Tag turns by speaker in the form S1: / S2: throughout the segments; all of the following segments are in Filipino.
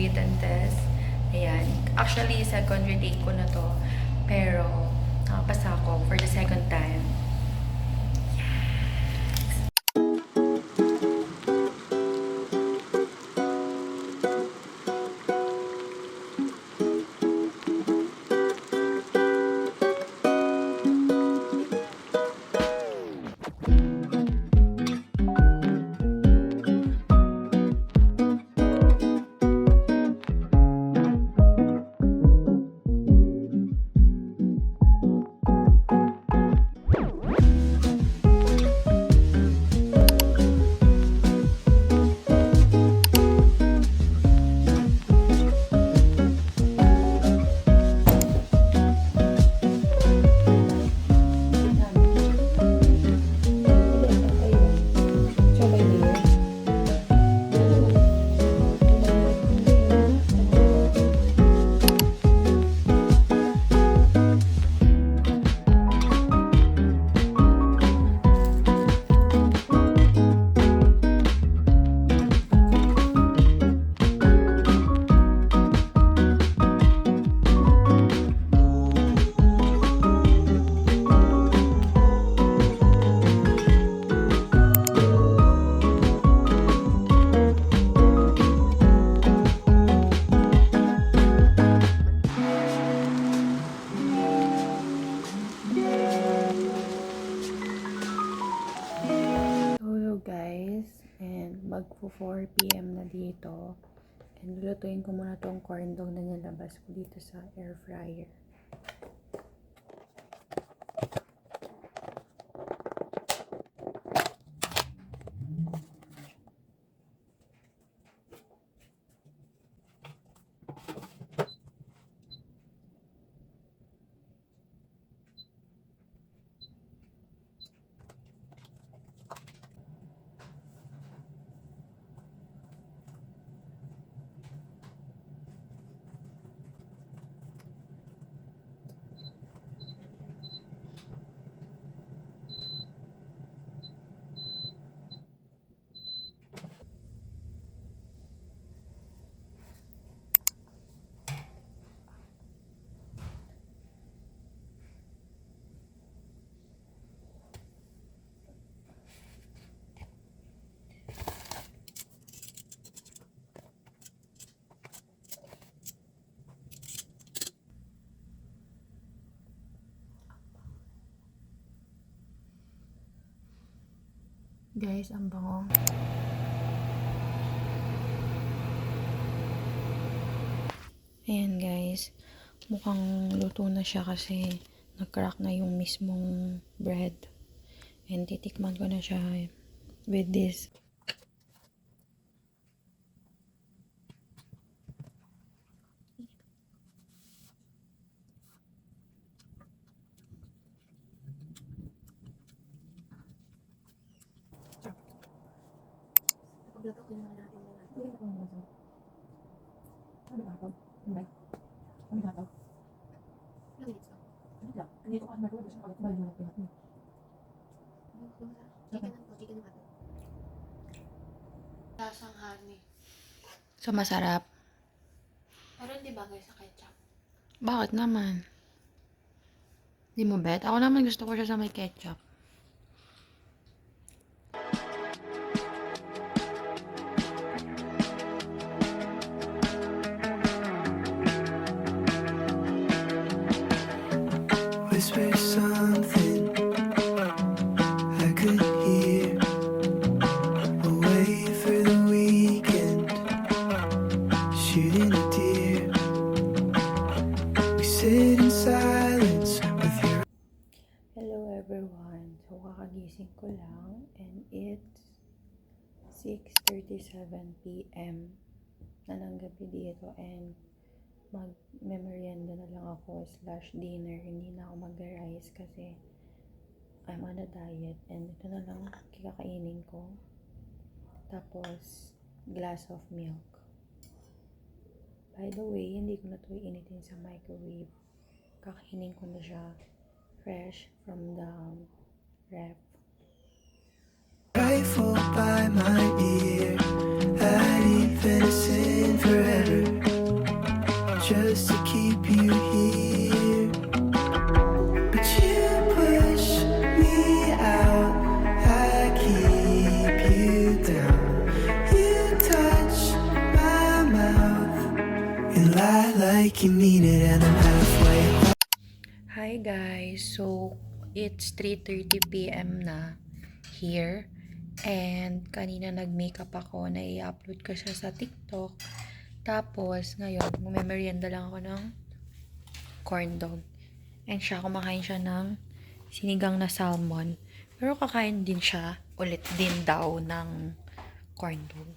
S1: written test. Ayan. Actually, second retake ko na to. Pero, nakapasa ako for the second time. Guys, and magpo 4 PM na dito, and lulutuin ko muna tong corn dog na nilabas ko dito sa air fryer. Guys, ang bango. Ayan guys, mukhang luto na siya kasi nag-crack na yung mismong bread. And titikman ko na siya with this.
S2: Lasang honey.
S1: So, masarap.
S2: Pero hindi bagay sa ketchup.
S1: Bakit naman? Di mo bet? Ako naman gusto ko siya sa may ketchup.
S3: Whisper something I could hear. Away for the weekend, shooting a deer. We sit in silence with your.
S1: Hello everyone. So, kakagising ko lang and it's 6:37 PM na ng gabi dito and mag-merienda na lang ako / dinner. Hindi na ako mag-rice kasi I'm on a diet and ito na lang kikakainin ko. Tapos glass of milk. By the way, hindi ko na ito initin sa microwave. Kakainin ko na siya fresh from the ref.
S3: Rifle by my ear, I'd eat venison forever. like you mean it and I'm halfway home.
S1: Hi guys, so it's 3:30 p.m. na here and kanina nag-makeup ako na i-upload ko siya sa TikTok. Tapos ngayon, merienda lang ako ng corn dog. And siya, kumakain siya ng sinigang na salmon. Pero kakain din siya ulit din daw ng corn dog.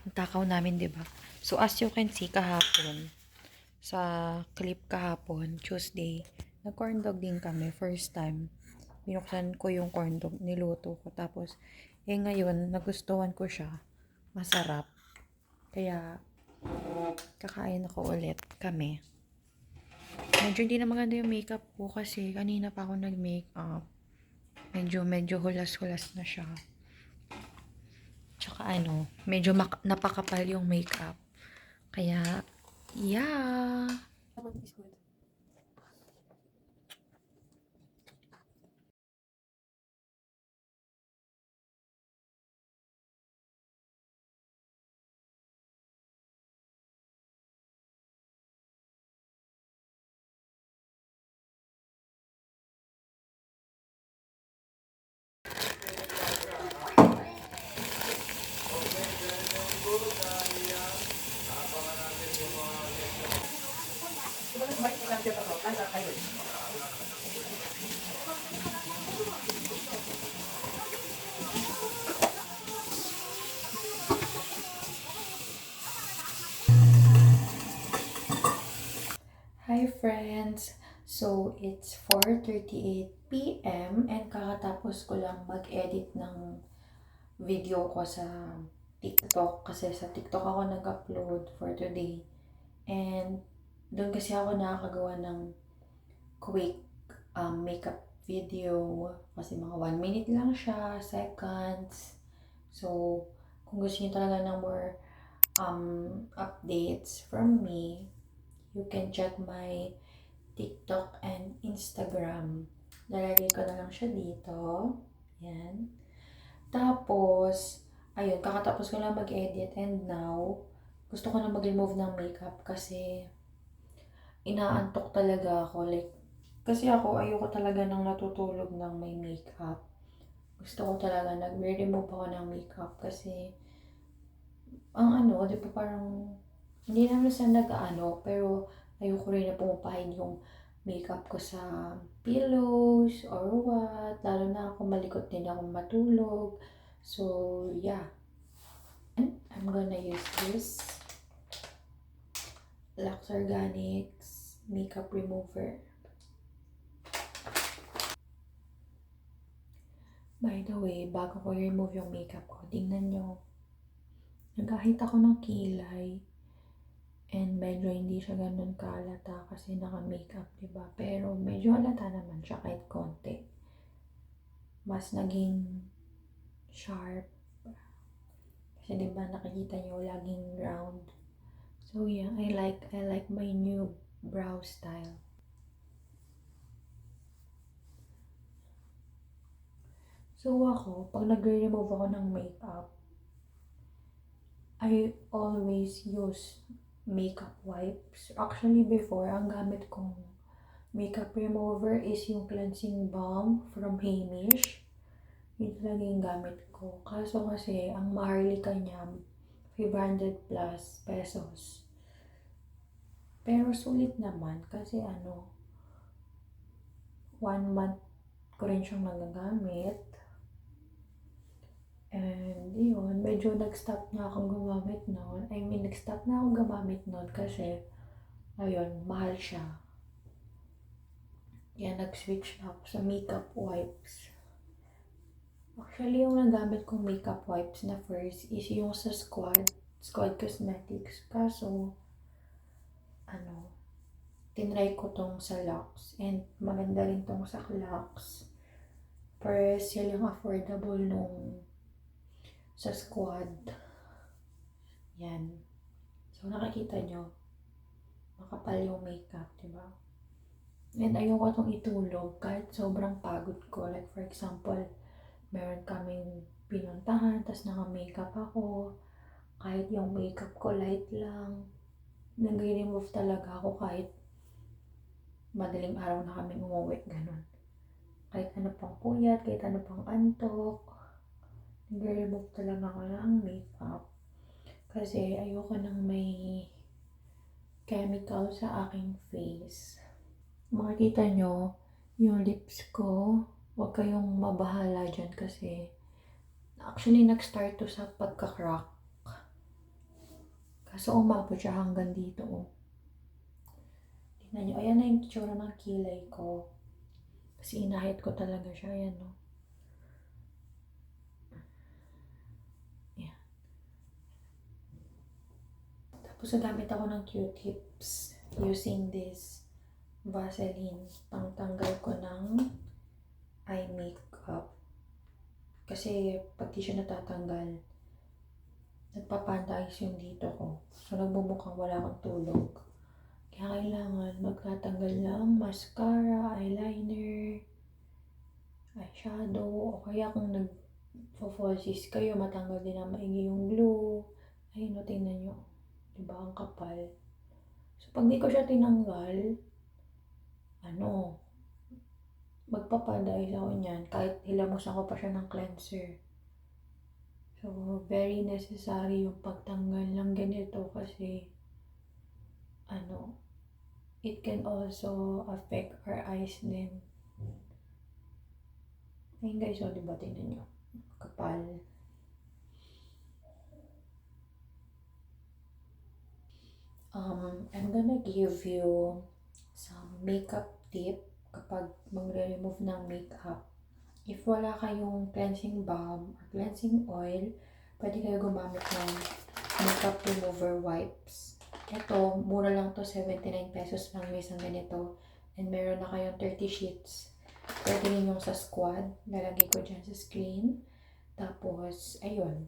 S1: Ang takaw namin, 'di ba? So as you can see kahapon, sa clip kahapon, Tuesday, nag-corn dog din kami. First time, binuksan ko yung corn dog, niluto ko. Tapos, ngayon, nagustuhan ko siya. Masarap. Kaya, kakain ako ulit kami. Medyo hindi na maganda yung makeup ko kasi kanina pa ako nag-makeup. Medyo hulas-hulas na siya. Tsaka medyo napakapal yung makeup. Kaya, yeah. Hi friends! So, it's 4:38 p.m. and kakatapos ko lang mag-edit ng video ko sa TikTok kasi sa TikTok ako nag-upload for today. And doon kasi ako nakakagawa ng quick makeup video kasi mga 1 minute lang siya, seconds. So, kung gusto niyo talaga ng more updates from me, you can check my TikTok and Instagram. Lalagay ko na lang siya dito. Yan. Tapos, ayun, kakatapos ko lang mag-edit and now, gusto ko na mag-remove ng makeup kasi inaantok talaga ako. Like, kasi ako, ayoko talaga nang natutulog ng may makeup. Gusto ko talaga, nag-remove ako ng makeup kasi, di ba parang, hindi naman sa pero ayoko rin na pumapahid yung makeup ko sa pillows or what. Lalo na ako malikot din ako matulog. So, yeah. I'm gonna use this Lux Organics Makeup Remover. By the way, bago ko i-remove yung makeup ko, tingnan nyo. Nagkahit ako ng kilay. And medyo hindi siya ganun kalata kasi naka-makeup, diba? Pero medyo halata naman siya kahit konti. Mas naging sharp. Kasi diba nakikita nyo laging round. So yeah, I like my new brow style. So ako, pag nagre-remove ako ng makeup, I always use makeup wipes. Actually, before, ang gamit kong makeup remover is yung cleansing balm from Heimish. Yun talaga yung gamit ko. Kaso kasi, ang maharlika niya, 500 plus pesos. Pero sulit naman kasi 1 month ko rin siyang nagagamit. And yun, medyo nag-stop na akong gumamit noon. Nag-stop na akong gumamit noon kasi, ayun, mahal siya. Kaya nag-switch na ako sa makeup wipes. Actually, yung nagamit kong makeup wipes na first is yung sa Squad Cosmetics. Kaso, tinry ko tong sa Lux. And maganda rin tong sa Lux. Pero sila yung affordable nung sa Squad. Yan. So, nakikita nyo, makapal yung makeup, diba? And ayoko itong itulog kahit sobrang pagod ko. Like, for example, meron kaming pinuntahan, tas naka-makeup ako. Kahit yung makeup ko light lang. nag-remove talaga ako kahit madaling araw na kami umuwi, ganun. Kahit ano pang puyat, kahit ano pang antok, nag-remove talaga ako ng makeup. Kasi ayoko nang may chemical sa aking face. Makikita nyo, yung lips ko, huwag kayong mabahala dyan kasi actually nag-start to sa pagka-crack. Kaso umabot siya hanggang dito. Oh. Tingnan nyo, ayan na yung tsura ng kilay ko. Kasi inahit ko talaga siya, ayan o. Ayan. Tapos nagamit ako ng Q-tips using this Vaseline. Pangtanggal ko ng eye makeup. Kasi pag di siya natatanggal, nagpapantayos yung dito ko. So nagbumukhang wala akong tulog. Kaya kailangan magtatanggal ng mascara, eyeliner, eyeshadow, o kaya kung nag-falsies kayo, matanggal din na maigi yung glue. Ayun o, tingnan nyo. Diba, ang kapal. So pag di ko siya tinanggal, magpapadayos ako niyan. Kahit hilamusan ko pa siya ng cleanser. So, very necessary yung pagtanggal ng ganito kasi it can also affect our eyes din. Ayun guys, so diba, tingnan nyo. Kapal. I'm gonna give you some makeup tip kapag magre-remove ng makeup. If wala kayong cleansing balm or cleansing oil, pwede kayo gumamit ng makeup remover wipes. Ito, mura lang to, 79 pesos lang yung isang ganito. And meron na kayong 30 sheets. Pwede rin yung sa squad. Lalagay ko dyan sa screen. Tapos, ayun.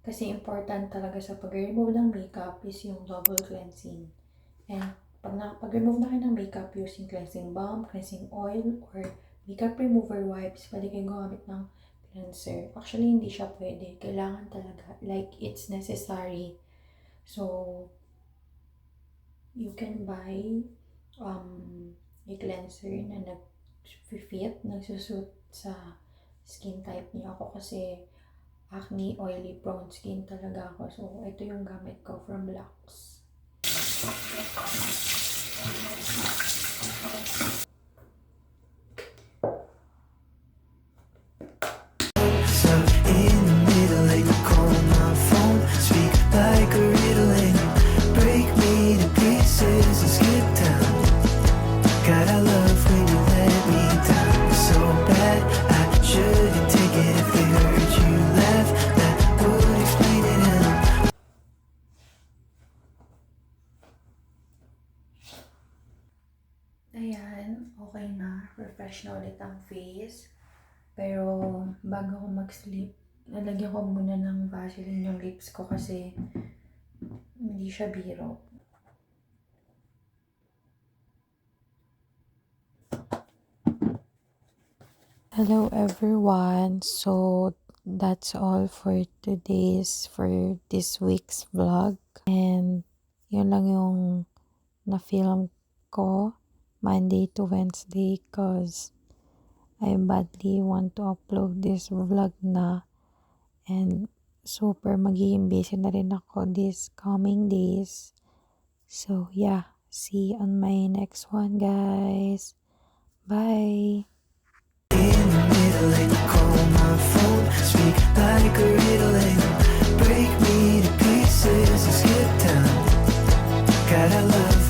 S1: Kasi important talaga sa pag-remove ng makeup is yung double cleansing. And pag-remove na kayo ng makeup using cleansing balm, cleansing oil, or makeup remover wipes, pwede kayong gumamit ng cleanser. Actually, hindi siya pwede. Kailangan talaga. Like, it's necessary. So, you can buy a cleanser na nag-fit, nagsusut sa skin type niya. Ako kasi acne, oily, prone skin talaga ako. So, ito yung gamit ko from Lux.
S3: So in the middle, like you call my phone. Speak like a riddle, break me to pieces and skip town. God, I love when you let me down. It's so bad, I shouldn't take it if they heard you laugh. That would explain it.
S1: Ayan, okay na. Refresh na ulit ang face. Pero, bago ako mag-sleep, nalagyan ko muna ng Vaseline yung lips ko kasi hindi siya biro. Hello everyone. So, that's all for this week's vlog. And, yun lang yung na-film ko Monday to Wednesday cause I badly want to upload this vlog na, and super magiging busy na rin ako these coming days. So yeah, see you on my next one guys. Bye!
S3: In the middle, like you call my phone. Speak like a riddle, break me to pieces and skip town. God, I love